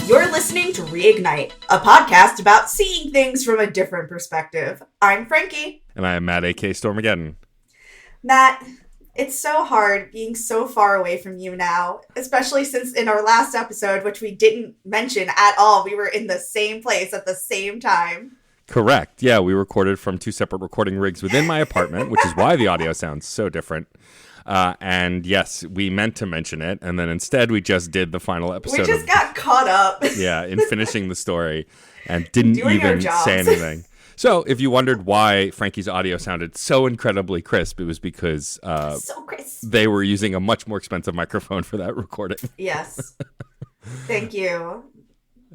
You're listening to Reignite, a podcast about seeing things from a different perspective. I'm Frankie. And I am Matt, a.k.a. Stormageddon. Matt, it's so hard being so far away from you now, especially since in our last episode, which we didn't mention at all, we were in the same place at the same time. Correct. Yeah, we recorded from two separate recording rigs within my apartment, which is why the audio sounds so different. And yes, we meant to mention it, and then instead we just did the final episode. We just got caught up. Yeah, in finishing the story and didn't Doing even say anything. So if you wondered why Frankie's audio sounded so incredibly crisp, it was because so crisp. They were using a much more expensive microphone for that recording. Yes. Thank you.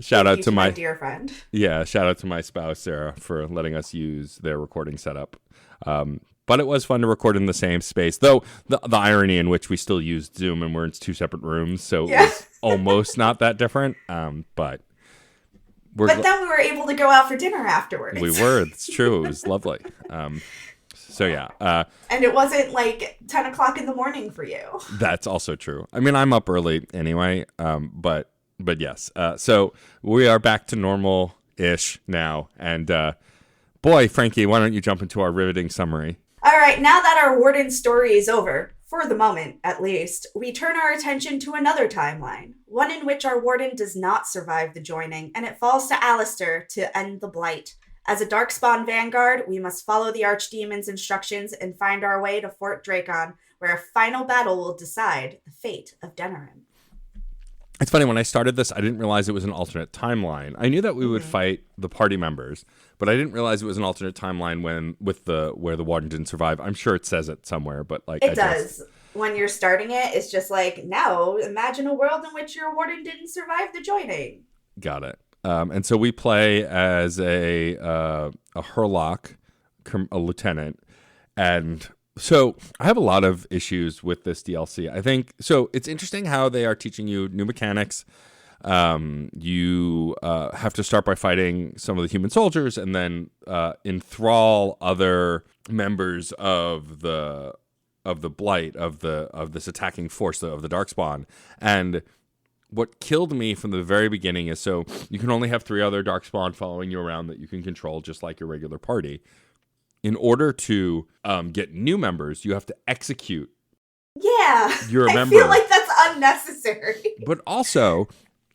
Shout out to my dear friend. Yeah, shout out to my spouse, Sarah, for letting us use their recording setup. But it was fun to record in the same space, though the irony in which we still used Zoom and we're in two separate rooms, so it was almost not that different. But then we were able to go out for dinner afterwards. We were. It's true. It was lovely. So yeah. And it wasn't like 10 o'clock in the morning for you. That's also true. I mean, I'm up early anyway, but yes. So we are back to normal-ish now. And boy, Frankie, why don't you jump into our riveting summary? All right, now that our warden story is over, for the moment at least, we turn our attention to another timeline, one in which our warden does not survive the joining, and it falls to Alistair to end the blight. As a Darkspawn vanguard, we must follow the Archdemon's instructions and find our way to Fort Dracon, where a final battle will decide the fate of Denerim. It's funny, when I started this, I didn't realize it was an alternate timeline. I knew that we would fight the party members, but I didn't realize it was an alternate timeline where the warden didn't survive. I'm sure it says it somewhere, but like it does. When you're starting it, it's just like, now imagine a world in which your warden didn't survive the joining. Got it. And so we play as a Herlock, a lieutenant, and so I have a lot of issues with this DLC. I think so. It's interesting how they are teaching you new mechanics. You have to start by fighting some of the human soldiers, and then enthrall other members of the blight of this attacking force of the Darkspawn. And what killed me from the very beginning is, so you can only have 3 other Darkspawn following you around that you can control, just like your regular party. In order to get new members, you have to execute. Yeah, your member. I feel like that's unnecessary. But also,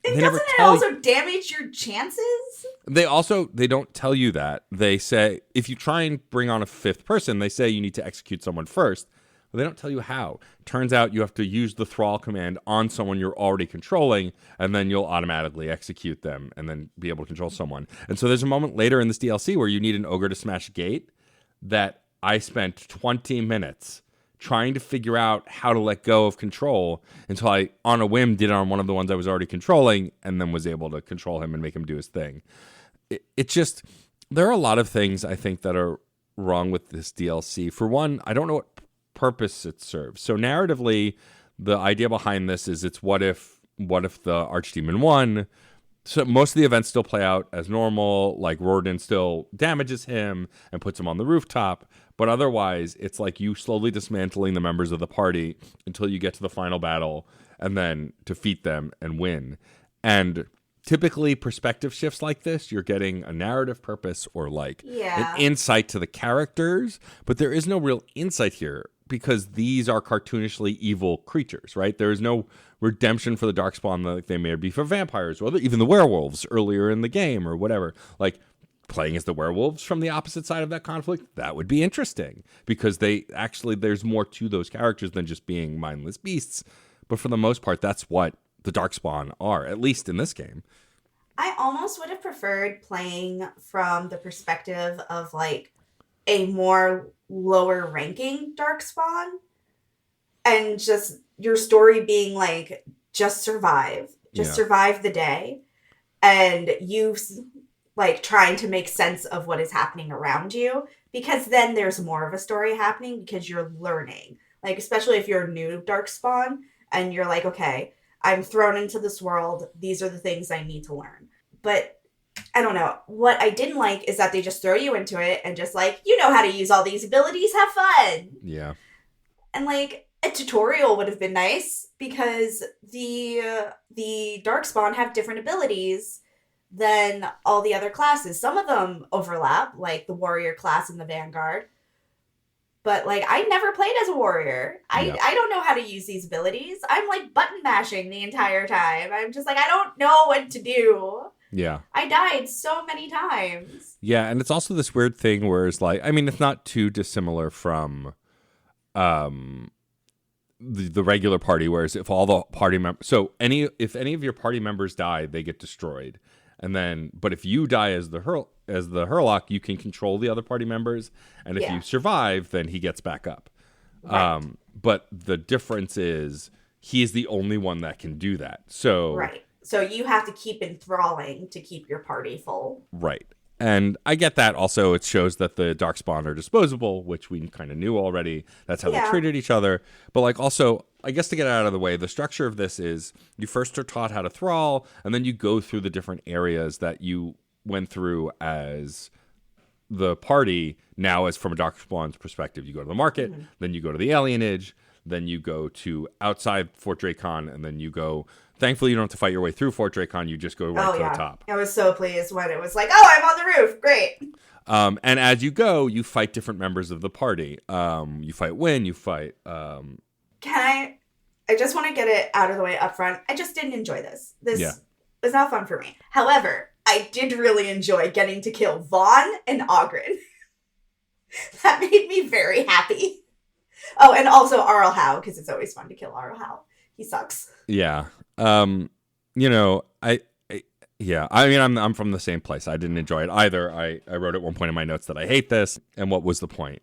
doesn't it also damage your chances? They don't tell you that. They say if you try and bring on a 5th person, they say you need to execute someone first. But they don't tell you how. Turns out you have to use the thrall command on someone you're already controlling, and then you'll automatically execute them and then be able to control someone. And so there's a moment later in this DLC where you need an ogre to smash a gate that I spent 20 minutes trying to figure out how to let go of control until I, on a whim, did it on one of the ones I was already controlling and then was able to control him and make him do his thing. It just, there are a lot of things I think that are wrong with this DLC. For one, I don't know what purpose it serves. So narratively, the idea behind this is it's what if the Archdemon won? So most of the events still play out as normal, like Rordan still damages him and puts him on the rooftop, but otherwise it's like you slowly dismantling the members of the party until you get to the final battle and then defeat them and win. And typically perspective shifts like this, you're getting a narrative purpose or like an insight to the characters, but there is no real insight here because these are cartoonishly evil creatures, right? There is no redemption for the Darkspawn like they may be for vampires or even the werewolves earlier in the game or whatever. Like playing as the werewolves from the opposite side of that conflict, that would be interesting because there's more to those characters than just being mindless beasts. But for the most part, that's what the Darkspawn are, at least in this game. I almost would have preferred playing from the perspective of like a more lower ranking Darkspawn and just your story being like just survive the day, and you like trying to make sense of what is happening around you, because then there's more of a story happening because you're learning, like especially if you're a new Darkspawn and you're like, okay, I'm thrown into this world, these are the things I need to learn. But I don't know. What I didn't like is that they just throw you into it and just like, you know how to use all these abilities, have fun. Yeah. And like, A tutorial would have been nice because the Darkspawn have different abilities than all the other classes. Some of them overlap, like the warrior class and the vanguard. But like I never played as a warrior. I don't know how to use these abilities. I'm like button mashing the entire time. I'm just like I don't know what to do. Yeah. I died so many times. Yeah, and it's also this weird thing where it's like, I mean, it's not too dissimilar from the regular party, whereas if all the party members, if any of your party members die, they get destroyed. And then, but if you die as the Hurlock, you can control the other party members, and if you survive, then he gets back up. Right. But the difference is he is the only one that can do that. So So you have to keep enthralling to keep your party full. Right. And I get that. Also, it shows that the Darkspawn are disposable, which we kind of knew already. That's how they treated each other. But like also, I guess to get it out of the way, the structure of this is you first are taught how to thrall, and then you go through the different areas that you went through as the party. Now, as from a Darkspawn's perspective, you go to the market, then you go to the alienage, then you go to outside Fort Dracon, and then you go... Thankfully, you don't have to fight your way through Fort Dracon. You just go right to the top. I was so pleased when it was like, oh, I'm on the roof. Great. And as you go, you fight different members of the party. You fight Wynn. You fight... I just want to get it out of the way up front. I just didn't enjoy this. This was not fun for me. However, I did really enjoy getting to kill Vaughn and Ogren. That made me very happy. Oh, and also Arl Howe, because it's always fun to kill Arl Howe. He sucks. Yeah. You know, I mean, I'm from the same place. I didn't enjoy it either. I wrote at one point in my notes that I hate this. And what was the point?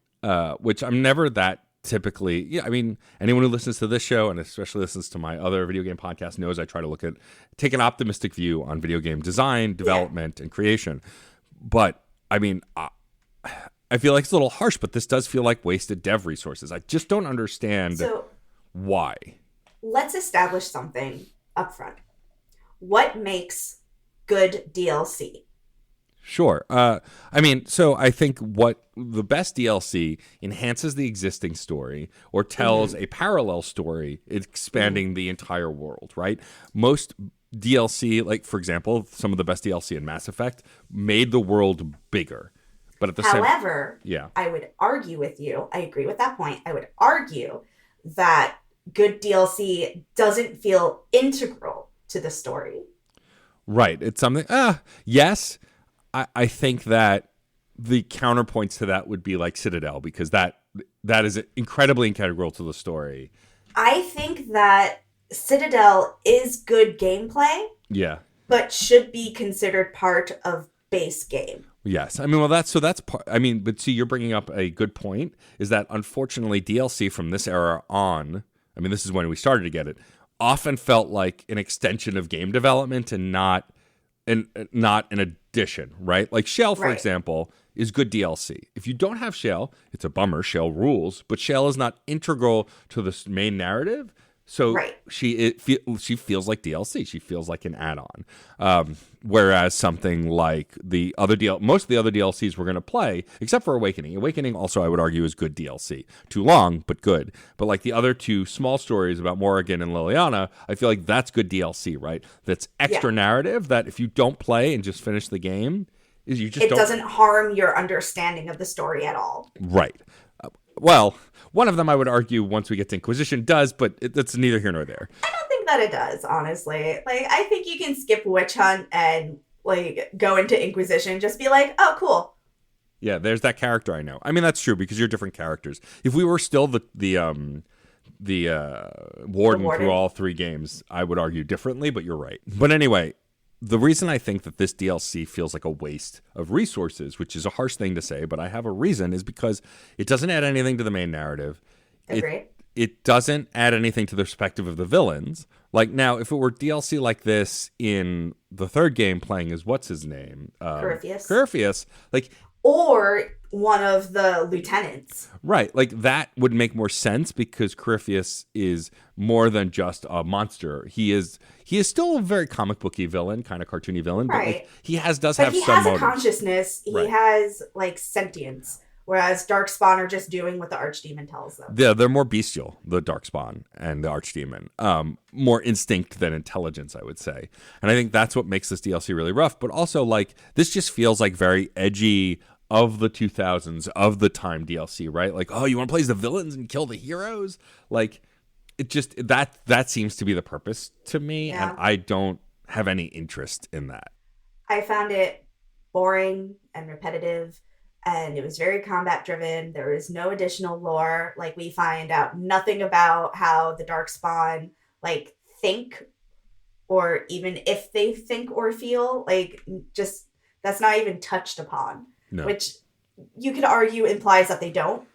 Which I'm never that typically. Yeah, I mean, anyone who listens to this show and especially listens to my other video game podcast knows I try to take an optimistic view on video game design, development, and creation. But I mean, I feel like it's a little harsh, but this does feel like wasted dev resources. I just don't understand why. Let's establish something up front. What makes good DLC? Sure. I mean, so I think what the best DLC enhances the existing story or tells a parallel story, expanding the entire world, right? Most DLC, like for example, some of the best DLC in Mass Effect made the world bigger. But at the However, I would argue with you. I agree with that point. I would argue that good DLC doesn't feel integral to the story. Right. It's something, yes. I think that the counterpoints to that would be like Citadel, because that is incredibly integral to the story. I think that Citadel is good gameplay. Yeah. But should be considered part of base game. Yes. I mean, well, that's part, I mean, but see, you're bringing up a good point, is that unfortunately DLC from this era on, I mean, this is when we started to get it, often felt like an extension of game development and not an addition, right? Like Shell, for example, is good DLC. If you don't have Shell, it's a bummer. Shell rules, but Shell is not integral to the main narrative. So she feels like DLC. She feels like an add-on. Whereas something like most of the other DLCs we're going to play, except for Awakening. Awakening also, I would argue, is good DLC. Too long, but good. But like the other two small stories about Morrigan and Liliana, I feel like that's good DLC, right? That's extra narrative that if you don't play and just finish the game, it doesn't harm your understanding of the story at all. Right. Well, one of them I would argue once we get to Inquisition does, but it's neither here nor there. I don't think that it does, honestly. Like, I think you can skip Witch Hunt and like go into Inquisition, just be like, oh, cool. Yeah, there's that character I know. I mean, that's true because you're different characters. If we were still the warden through all three games, I would argue differently, but you're right. But anyway, the reason I think that this DLC feels like a waste of resources, which is a harsh thing to say, but I have a reason, is because it doesn't add anything to the main narrative. Agreed. It doesn't add anything to the perspective of the villains. Like now, if it were DLC like this in the third game playing as what's his name? Corypheus. Like, or one of the lieutenants. Right. Like that would make more sense because Corypheus is more than just a monster. He is still a very comic booky villain, kind of cartoony villain, but like, he has a consciousness. He has like sentience. whereas Darkspawn are just doing what the Archdemon tells them. They're more bestial, the Darkspawn and the Archdemon. More instinct than intelligence, I would say. And I think that's what makes this DLC really rough. But also, like, this just feels like very edgy of the 2000s, of the time DLC, right? Like, oh, you want to play as the villains and kill the heroes? Like, it just, that seems to be the purpose to me. Yeah. And I don't have any interest in that. I found it boring and repetitive, and it was very combat driven. There was no additional lore. Like, we find out nothing about how the Darkspawn like think, or even if they think or feel. Like, just that's not even touched upon. No. Which you could argue implies that they don't.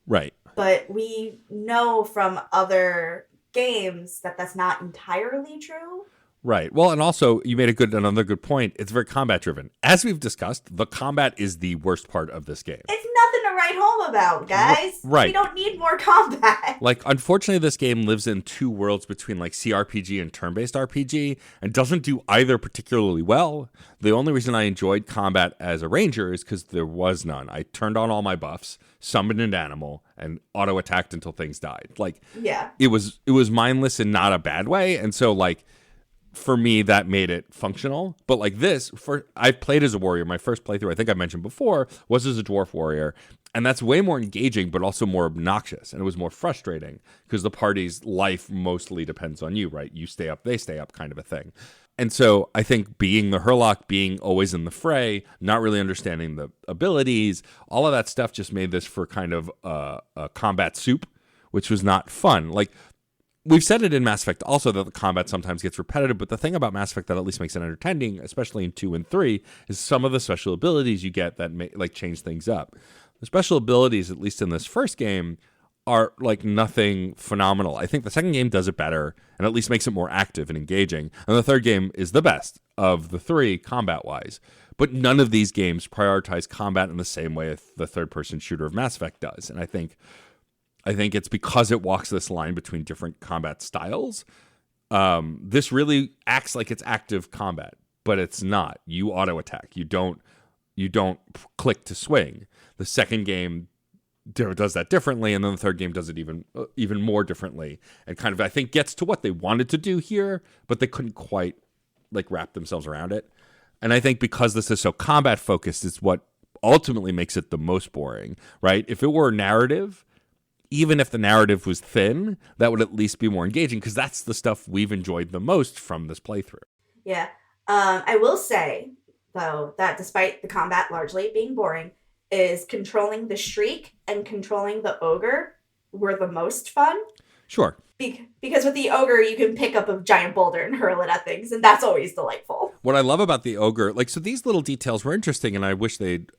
Right. But we know from other games that that's not entirely true. Right. Well, and also you made another good point. It's very combat driven. As we've discussed, the combat is the worst part of this game. It's nothing to write home about, guys. Right. We don't need more combat. Like, unfortunately, this game lives in two worlds between like CRPG and turn-based RPG, and doesn't do either particularly well. The only reason I enjoyed combat as a ranger is because there was none. I turned on all my buffs, summoned an animal, and auto-attacked until things died. Like, yeah, it was mindless in not a bad way, and so like, for me, that made it functional. But like this, I played as a warrior. My first playthrough, I think I mentioned before, was as a dwarf warrior. And that's way more engaging, but also more obnoxious. And it was more frustrating because the party's life mostly depends on you, right? You stay up, they stay up, kind of a thing. And so I think being the Herlock, being always in the fray, not really understanding the abilities, all of that stuff just made this for kind of a combat soup, which was not fun. Like, we've said it in Mass Effect also that the combat sometimes gets repetitive, but the thing about Mass Effect that at least makes it entertaining, especially in 2 and 3, is some of the special abilities you get that like change things up. The special abilities, at least in this first game, are like nothing phenomenal. I think the second game does it better and at least makes it more active and engaging. And the third game is the best of the three combat-wise. But none of these games prioritize combat in the same way the third-person shooter of Mass Effect does. And I think it's because it walks this line between different combat styles. This really acts like it's active combat, but it's not. You auto attack. You don't click to swing. The second game does that differently, and then the third game does it even more differently, and kind of, I think, gets to what they wanted to do here, but they couldn't quite like wrap themselves around it. And I think because this is so combat focused, it's what ultimately makes it the most boring, right? If it were narrative, even if the narrative was thin, that would at least be more engaging, because that's the stuff we've enjoyed the most from this playthrough. Yeah. I will say, though, that despite the combat largely being boring, is controlling the Shriek and controlling the Ogre were the most fun. Sure. Because with the Ogre, you can pick up a giant boulder and hurl it at things, and that's always delightful. What I love about the Ogre, like, so these little details were interesting, and I wish they'd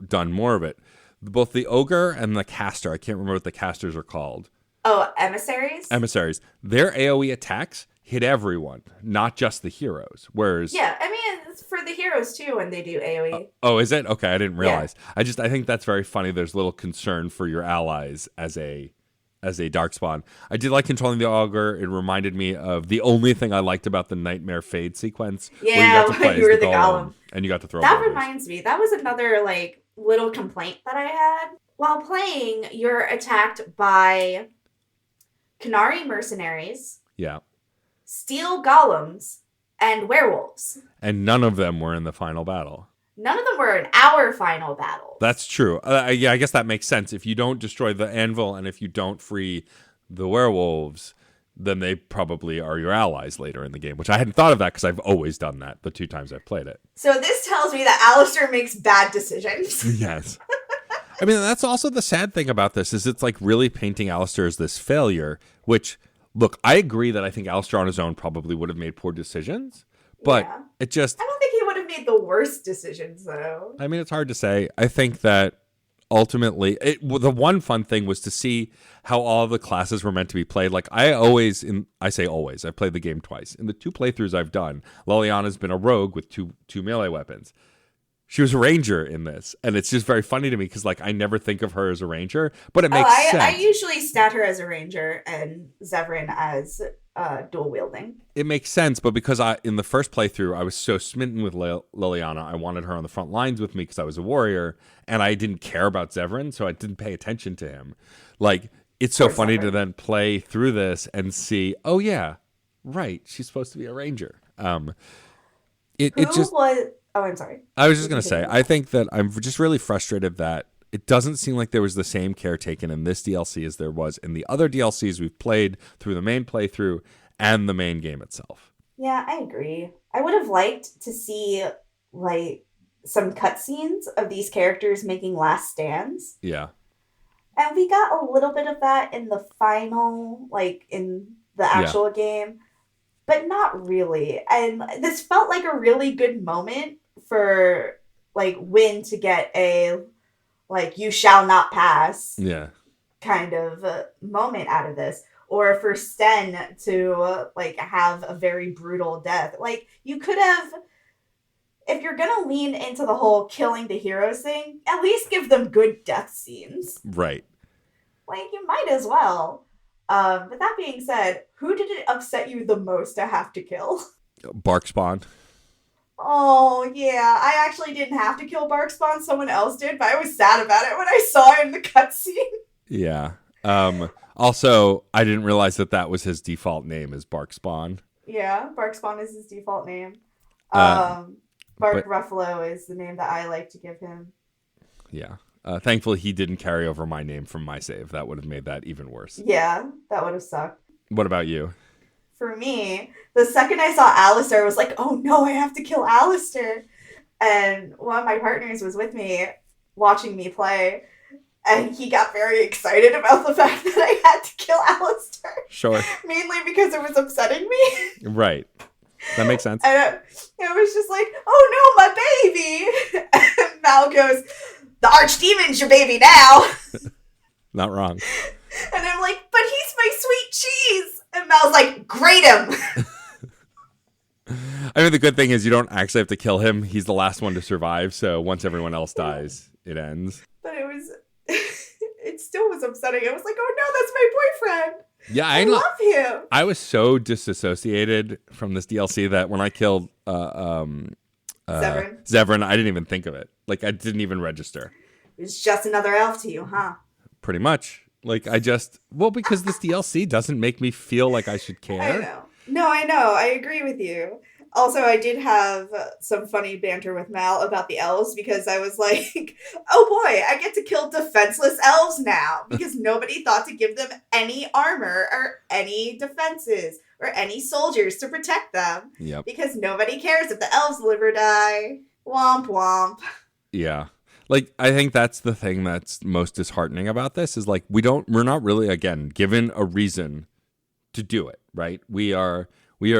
done more of it. Both the Ogre and the Caster, I can't remember what the Casters are called. Oh, Emissaries? Emissaries. Their AoE attacks hit everyone, not just the heroes. Whereas... Yeah, I mean, it's for the heroes, too, when they do AoE. Oh, is it? Okay, I didn't realize. Yeah. I think that's very funny. There's little concern for your allies as a Darkspawn. I did like controlling the Ogre. It reminded me of the only thing I liked about the Nightmare Fade sequence. Yeah, where you got to play you were as the golem. And you got to throw That boulders. Reminds me, that was another, like, little complaint that I had. While playing, you're attacked by Canary mercenaries, yeah, steel golems, and werewolves. And none of them were in the final battle. None of them were in our final battle. That's true. Yeah, I guess that makes sense. If you don't destroy the anvil and if you don't free the werewolves, then they probably are your allies later in the game, which I hadn't thought of that because I've always done that the 2 times I've played it. So this tells me that Alistair makes bad decisions. Yes. I mean, that's also the sad thing about this, is it's like really painting Alistair as this failure, which, look, I agree that I think Alistair on his own probably would have made poor decisions, but it just... I don't think he would have made the worst decisions, though. I mean, it's hard to say. I think that ultimately, the one fun thing was to see how all the classes were meant to be played. Like, I say always, I've played the game twice. In the 2 playthroughs I've done, Liliana's been a rogue with two melee weapons. She was a ranger in this, and it's just very funny to me because, like, I never think of her as a ranger, but it makes sense. I usually stat her as a ranger and Zevran as dual wielding. It makes sense, but because in the first playthrough, I was so smitten with Liliana, I wanted her on the front lines with me because I was a warrior, and I didn't care about Zevran, so I didn't pay attention to him. Like, it's so funny to then play through this and see, oh yeah, right, she's supposed to be a ranger. It just was. Oh, I'm sorry. I was just gonna say, I think that I'm just really frustrated that it doesn't seem like there was the same care taken in this DLC as there was in the other DLCs we've played through the main playthrough and the main game itself. Yeah, I agree. I would have liked to see like some cutscenes of these characters making last stands. Yeah. And we got a little bit of that in the final, like in the actual game, but not really. And this felt like a really good moment for like Wynn to get a like you shall not pass kind of moment out of this, or for Sten to like have a very brutal death. Like you could have, if you're gonna lean into the whole killing the heroes thing, at least give them good death scenes. Right. Like you might as well. But that being said, who did it upset you the most to have to kill? Darkspawn. Oh, yeah. I actually didn't have to kill Darkspawn. Someone else did, but I was sad about it when I saw it in the cutscene. Yeah. Also, I didn't realize that was his default name is Barkspawn. Yeah, Barkspawn is his default name. Bark Ruffalo is the name that I like to give him. Yeah. Thankfully, he didn't carry over my name from my save. That would have made that even worse. Yeah, that would have sucked. What about you? For me, the second I saw Alistair, I was like, oh no, I have to kill Alistair. And one of my partners was with me, watching me play, and he got very excited about the fact that I had to kill Alistair. Sure. Mainly because it was upsetting me. Right. That makes sense. And it was just like, oh no, my baby! And Mal goes, the Archdemon's your baby now. Not wrong. And I'm like, but he's my sweet cheese. And Mal's like, grate him. I mean, the good thing is you don't actually have to kill him. He's the last one to survive. So once everyone else dies, it ends. But it still was upsetting. I was like, oh no, that's my boyfriend. Yeah, I love him. I was so disassociated from this DLC that when I killed Zevran, I didn't even think of it. Like, I didn't even register. It's just another elf to you, huh? Pretty much. Like, because this DLC doesn't make me feel like I should care. I know. No, I know. I agree with you. Also, I did have some funny banter with Mal about the elves because I was like, oh boy, I get to kill defenseless elves now because nobody thought to give them any armor or any defenses or any soldiers to protect them. Yep. Because nobody cares if the elves live or die. Womp womp. Yeah. Like, I think that's the thing that's most disheartening about this is like, we're not really, again, given a reason to do it, right? We are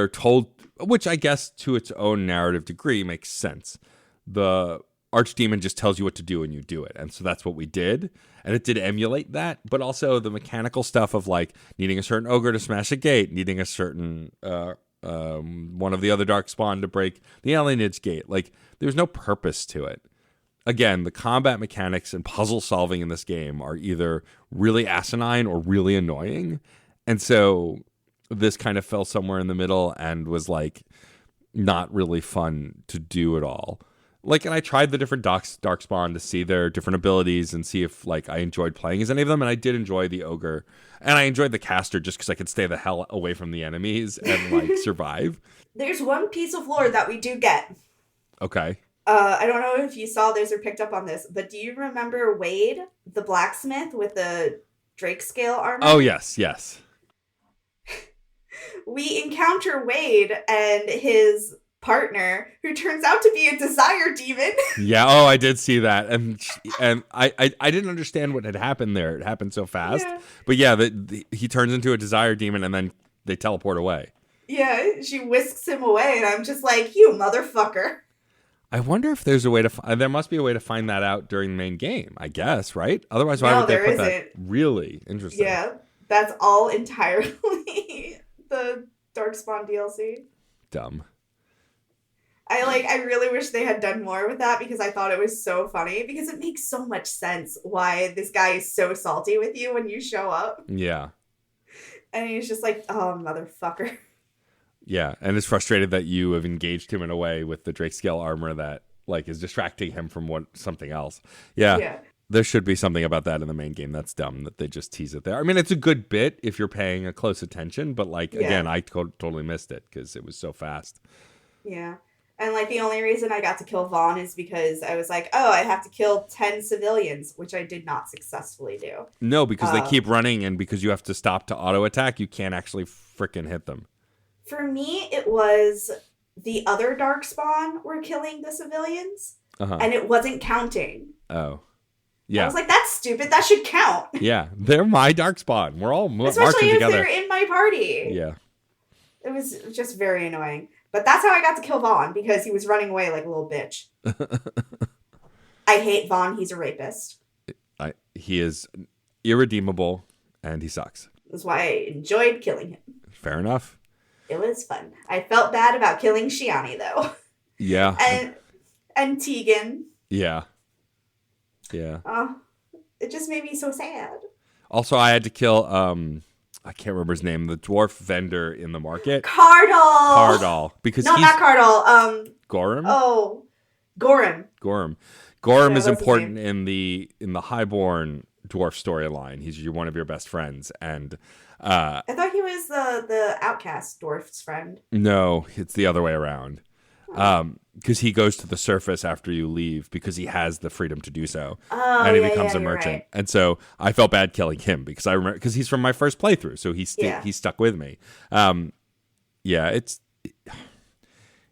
told, which I guess to its own narrative degree makes sense. The Archdemon just tells you what to do and you do it. And so that's what we did. And it did emulate that, but also the mechanical stuff of like needing a certain ogre to smash a gate, needing a certain one of the other Darkspawn to break the alienage gate. Like, there's no purpose to it. Again, the combat mechanics and puzzle solving in this game are either really asinine or really annoying. And so this kind of fell somewhere in the middle and was like not really fun to do at all. Like, and I tried the different Darkspawn to see their different abilities and see if like I enjoyed playing as any of them. And I did enjoy the ogre and I enjoyed the caster just because I could stay the hell away from the enemies and like survive. There's one piece of lore that we do get. Okay. I don't know if you saw this or picked up on this, but do you remember Wade, the blacksmith with the Drake scale armor? Oh, yes. We encounter Wade and his partner, who turns out to be a desire demon. Yeah, oh, I did see that. And I didn't understand what had happened there. It happened so fast. Yeah. But yeah, he turns into a desire demon and then they teleport away. Yeah, she whisks him away and I'm just like, you motherfucker. I wonder if there's a way to there must be a way to find that out during the main game, I guess, right? Otherwise, why would they put that? Really interesting. Yeah, that's all entirely the Darkspawn DLC. Dumb. I really wish they had done more with that because I thought it was so funny because it makes so much sense why this guy is so salty with you when you show up. Yeah. And he's just like, oh, motherfucker. Yeah, and is frustrated that you have engaged him in a way with the Drake scale armor that like is distracting him from something else. Yeah. Yeah. There should be something about that in the main game. That's dumb that they just tease it there. I mean, it's a good bit if you're paying a close attention, but like again, I totally missed it because it was so fast. Yeah. And like the only reason I got to kill Vaughn is because I was like, oh, I have to kill 10 civilians, which I did not successfully do. No, because they keep running, and because you have to stop to auto attack, you can't actually frickin' hit them. For me, it was the other Darkspawn were killing the civilians, and it wasn't counting. Oh. Yeah. I was like, that's stupid. That should count. Yeah. They're my Darkspawn. We're all Especially marching if together. they're in my party. Yeah. It was just very annoying. But that's how I got to kill Vaughn, because he was running away like a little bitch. I hate Vaughn. He's a rapist. He is irredeemable, and he sucks. That's why I enjoyed killing him. Fair enough. It was fun. I felt bad about killing Shiani, though. Yeah. And Tegan. Yeah. Yeah. It just made me so sad. Also, I had to kill, I can't remember his name, the dwarf vendor in the market. Cardal. Because no, not Cardal. Gorham? Oh, Gorham. Gorham is important in the Highborn dwarf storyline. He's one of your best friends, and I thought he was the outcast dwarf's friend. No, it's the other way around. Because he goes to the surface after you leave because he has the freedom to do so, and he becomes a merchant. Right. And so I felt bad killing him because I remember because he's from my first playthrough, so he stuck with me. It's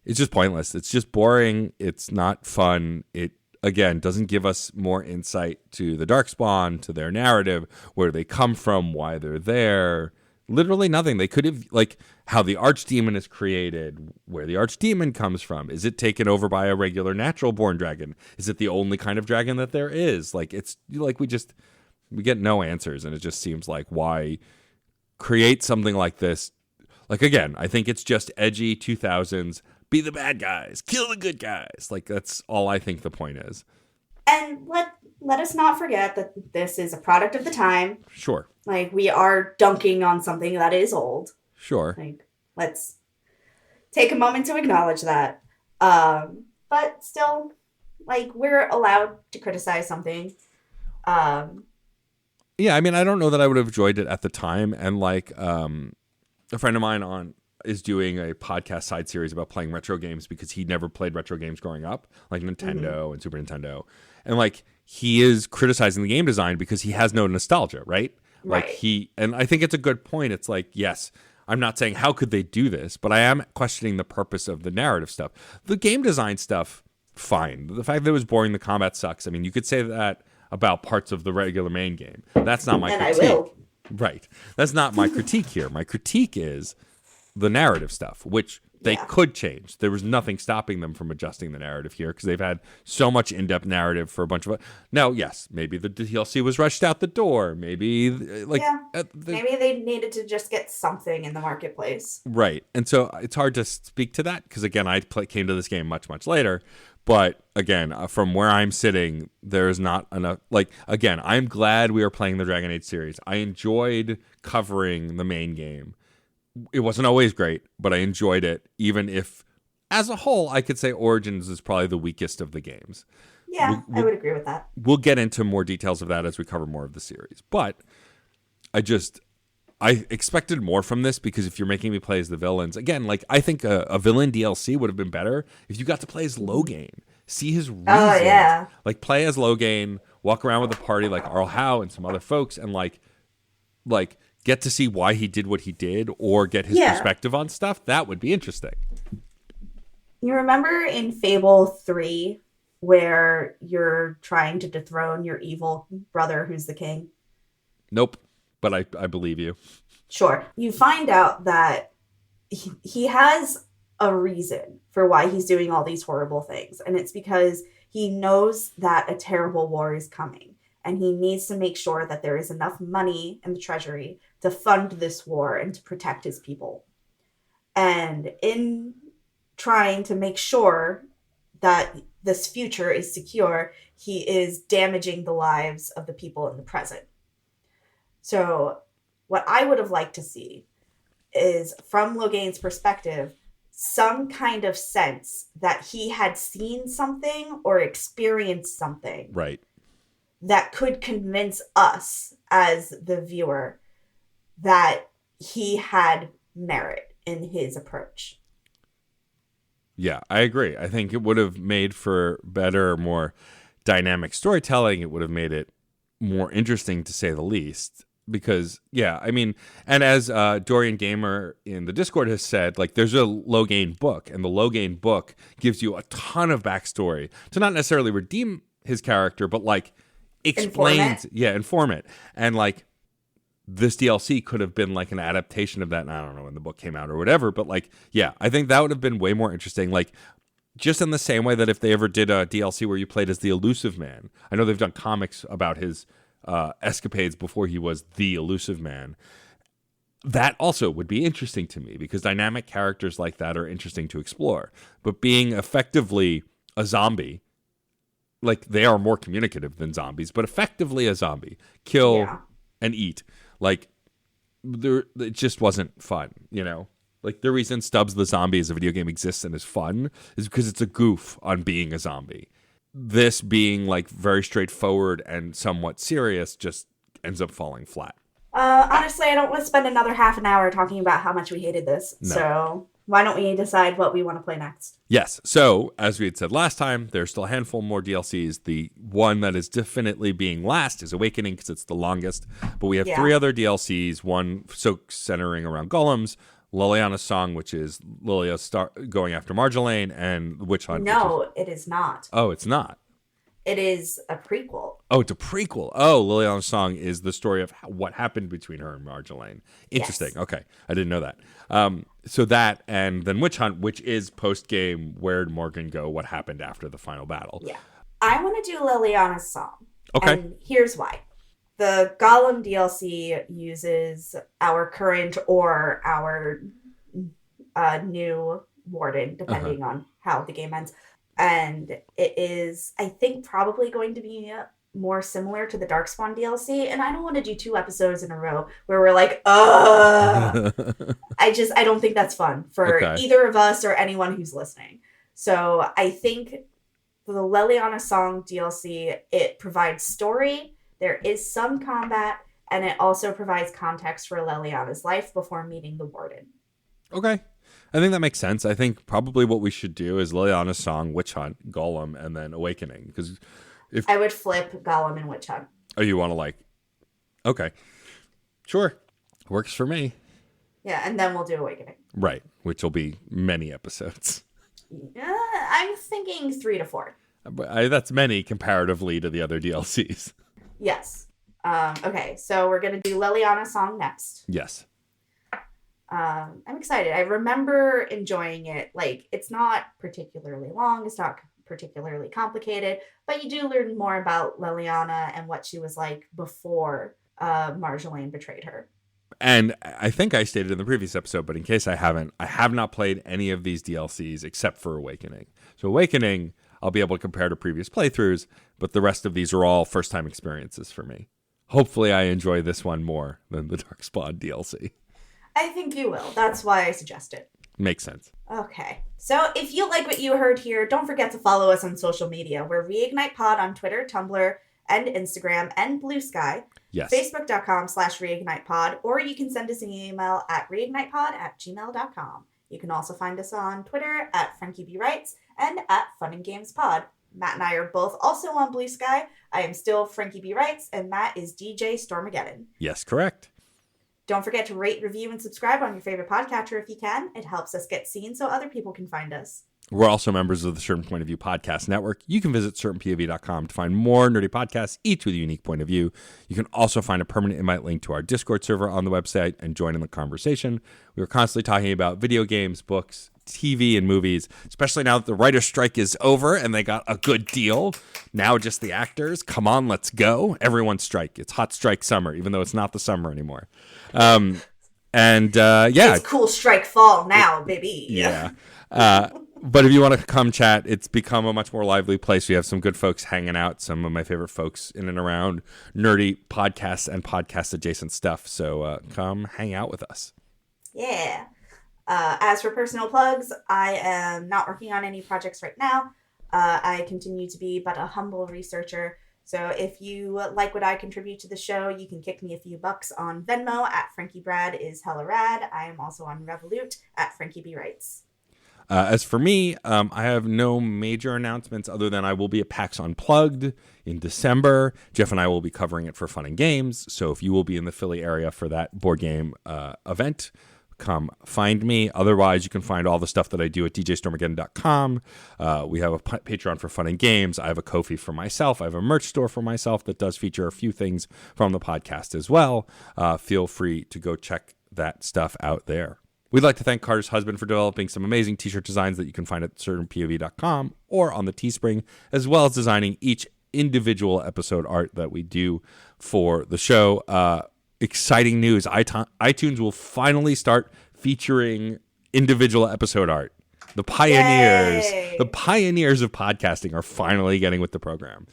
just pointless. It's just boring. It's not fun. It again doesn't give us more insight to the Darkspawn, to their narrative, where they come from, why they're there. Literally nothing. They could have, like, how the archdemon is created, where the archdemon comes from. Is it taken over by a regular natural born dragon? Is it the only kind of dragon that there is? Like, it's like we get no answers, and it just seems like why create something like this? Like, again, I think it's just edgy 2000s, be the bad guys, kill the good guys. Like, that's all I think the point is. And let us not forget that this is a product of the time. Sure. Like, we are dunking on something that is old. Sure. Like, let's take a moment to acknowledge that. But still, like, we're allowed to criticize something. Yeah, I mean, I don't know that I would have enjoyed it at the time. And, like, a friend of mine is doing a podcast side series about playing retro games because he never played retro games growing up, like Nintendo and Super Nintendo. And, like, he is criticizing the game design because he has no nostalgia, right? Like and I think it's a good point. It's like, yes, I'm not saying how could they do this, but I am questioning the purpose of the narrative stuff. The game design stuff, fine. The fact that it was boring, the combat sucks. I mean, you could say that about parts of the regular main game. That's not my critique. I will. Right. That's not my critique here. My critique is the narrative stuff, which they could change. There was nothing stopping them from adjusting the narrative here because they've had so much in-depth narrative for a bunch of... Now, yes, maybe the DLC was rushed out the door. Maybe, maybe they needed to just get something in the marketplace. Right. And so it's hard to speak to that because, again, I came to this game much, much later. But, again, from where I'm sitting, there's not enough... Like, again, I'm glad we are playing the Dragon Age series. I enjoyed covering the main game. It wasn't always great, but I enjoyed it, even if, as a whole, I could say Origins is probably the weakest of the games. Yeah, I would agree with that. We'll get into more details of that as we cover more of the series. But I expected more from this because if you're making me play as the villains, again, like, I think a villain DLC would have been better if you got to play as Loghain. See his reasons. Oh, yeah. Like, play as Loghain, walk around with a party like Arl Howe and some other folks, and, like, get to see why he did what he did or get his perspective on stuff. That would be interesting. You remember in Fable 3 where you're trying to dethrone your evil brother who's the king? Nope, but I believe you. Sure. You find out that he has a reason for why he's doing all these horrible things, and it's because he knows that a terrible war is coming. And he needs to make sure that there is enough money in the treasury to fund this war and to protect his people. And in trying to make sure that this future is secure, he is damaging the lives of the people in the present. So what I would have liked to see is, from Loghain's perspective, some kind of sense that he had seen something or experienced something Right. that could convince us as the viewer that he had merit in his approach. Yeah, I agree. I think it would have made for better, more dynamic storytelling. It would have made it more interesting, to say the least. Because, yeah, I mean, and as Dorian Gamer in the Discord has said, like, there's a Loghain book, and the Loghain book gives you a ton of backstory to not necessarily redeem his character, but, like, explains, inform it. And, like, this DLC could have been, like, an adaptation of that, and I don't know when the book came out or whatever, but, like, yeah, I think that would have been way more interesting. Like, just in the same way that if they ever did a DLC where you played as the Elusive Man, I know they've done comics about his escapades before he was the Elusive Man. That also would be interesting to me, because dynamic characters like that are interesting to explore. But being effectively a zombie, like, they are more communicative than zombies, but effectively a zombie, kill and eat, like, it just wasn't fun, you know? Like, the reason Stubbs the Zombie as a video game exists and is fun is because it's a goof on being a zombie. This being, like, very straightforward and somewhat serious just ends up falling flat. Honestly, I don't want to spend another half an hour talking about how much we hated this. No. So why don't we decide what we want to play next? Yes. So, as we had said last time, there's still a handful more DLCs. The one that is definitely being last is Awakening, because it's the longest. But we have 3 other DLCs, one centering around golems, Liliana's Song, which is Lilia going after Marjolaine, and Witch Hunt. No, it is not. Oh, it's not. It is a prequel. Oh, it's a prequel. Oh, Liliana's Song is the story of what happened between her and Marjolaine. Interesting. Yes. Okay. I didn't know that. So that, and then Witch Hunt, which is post-game, where'd Morgan go, what happened after the final battle. Yeah. I want to do Liliana's Song. Okay. And here's why. The Golem DLC uses our current or our new warden, depending on how the game ends. And it is, I think, probably going to be more similar to the Darkspawn DLC. And I don't want to do 2 episodes in a row where we're like, I don't think that's fun for either of us or anyone who's listening. So I think the Liliana Song DLC, it provides story. There is some combat, and it also provides context for Liliana's life before meeting the warden. Okay. I think that makes sense. I think probably what we should do is Liliana's Song, Witch Hunt, Golem, and then Awakening. Because if I would flip Golem and Witch Hunt. Oh, you want to, like... Okay. Sure. Works for me. Yeah, and then we'll do Awakening. Right, which will be many episodes. I'm thinking 3 to 4. That's many comparatively to the other DLCs. Yes. Okay, so we're going to do Liliana's Song next. Yes. I'm excited. I remember enjoying it. Like, it's not particularly long. It's not particularly complicated. But you do learn more about Liliana and what she was like before Marjolaine betrayed her. And I think I stated in the previous episode, but in case I haven't, I have not played any of these DLCs except for Awakening. So Awakening, I'll be able to compare to previous playthroughs, but the rest of these are all first-time experiences for me. Hopefully I enjoy this one more than the Darkspawn DLC. I think you will. That's why I suggest it. Makes sense. Okay. So if you like what you heard here, don't forget to follow us on social media. We're Reignite Pod on Twitter, Tumblr, and Instagram, and Blue Sky. Yes. Facebook.com/reignitepod, or you can send us an email at reignitepod@gmail.com. You can also find us on Twitter at FrankieBWrites and at FunandGamesPod. Matt and I are both also on Blue Sky. I am still Frankie B. Wrights, and Matt is DJ Stormageddon. Yes, correct. Don't forget to rate, review, and subscribe on your favorite podcatcher if you can. It helps us get seen so other people can find us. We're also members of the Certain Point of View Podcast Network. You can visit certainpov.com to find more nerdy podcasts, each with a unique point of view. You can also find a permanent invite link to our Discord server on the website and join in the conversation. We are constantly talking about video games, books, TV, and movies, especially now that the writer's strike is over and they got a good deal. Now just the actors. Come on, let's go. Everyone strike. It's hot strike summer, even though it's not the summer anymore. Yeah. It's cool strike fall now, baby. Yeah. But if you want to come chat, it's become a much more lively place. We have some good folks hanging out, some of my favorite folks in and around nerdy podcasts and podcast adjacent stuff. So come hang out with us. Yeah. As for personal plugs, I am not working on any projects right now. I continue to be but a humble researcher. So if you like what I contribute to the show, you can kick me a few bucks on Venmo at Frankie Brad is hella rad. I am also on Revolut at Frankie B Writes. As for me, I have no major announcements other than I will be at PAX Unplugged in December. Jeff and I will be covering it for Fun and Games. So if you will be in the Philly area for that board game event, come find me. Otherwise, you can find all the stuff that I do at djstormageddon.com. We have a Patreon for Fun and Games. I have a Ko-fi for myself. I have a merch store for myself that does feature a few things from the podcast as well. Feel free to go check that stuff out there. We'd like to thank Carter's husband for developing some amazing t-shirt designs that you can find at certainpov.com or on the Teespring, as well as designing each individual episode art that we do for the show. Exciting news. iTunes will finally start featuring individual episode art. The pioneers of podcasting are finally getting with the program.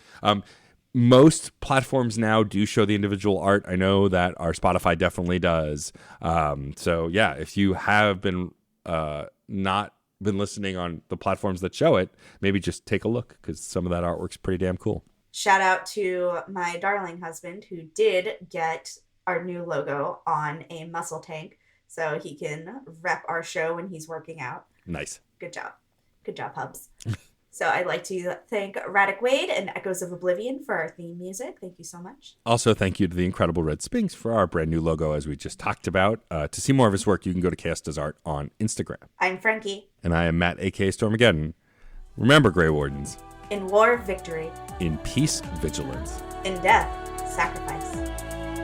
Most platforms now do show the individual art. I know that our Spotify definitely does. So yeah, if you have been not been listening on the platforms that show it, maybe just take a look because some of that artwork's pretty damn cool. Shout out to my darling husband who did get our new logo on a muscle tank so he can rep our show when he's working out. Nice. Good job. Good job, Hubs. So I'd like to thank Radic Wade and Echoes of Oblivion for our theme music. Thank you so much. Also, thank you to the incredible Red Spinks for our brand new logo, as we just talked about. To see more of his work, you can go to Chaos Does Art on Instagram. I'm Frankie. And I am Matt, a.k.a. Stormageddon. Remember, Grey Wardens. In war, victory. In peace, vigilance. In death, sacrifice.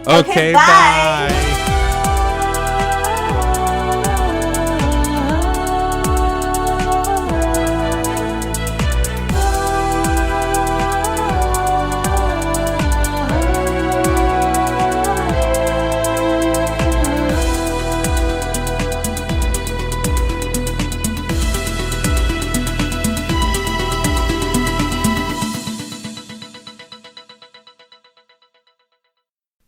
Okay, bye.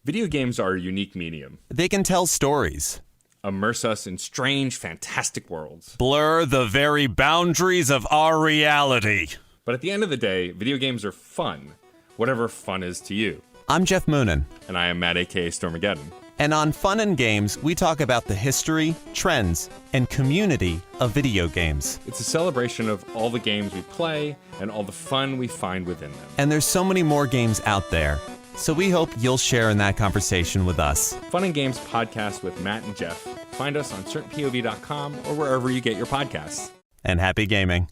Video games are a unique medium. They can tell stories, Immerse us in strange, fantastic worlds. blur the very boundaries of our reality. But at the end of the day, video games are fun, whatever fun is to you. I'm Jeff Moonen, And I am Matt, a.k.a. Stormageddon. and on Fun and Games, we talk about the history, trends, and community of video games. It's a celebration of all the games we play and all the fun we find within them. And there's so many more games out there, so we hope you'll share in that conversation with us. Fun and Games podcast with Matt and Jeff. Find us on certainpov.com or wherever you get your podcasts. And happy gaming.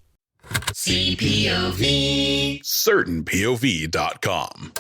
CPOV. CertainPOV.com.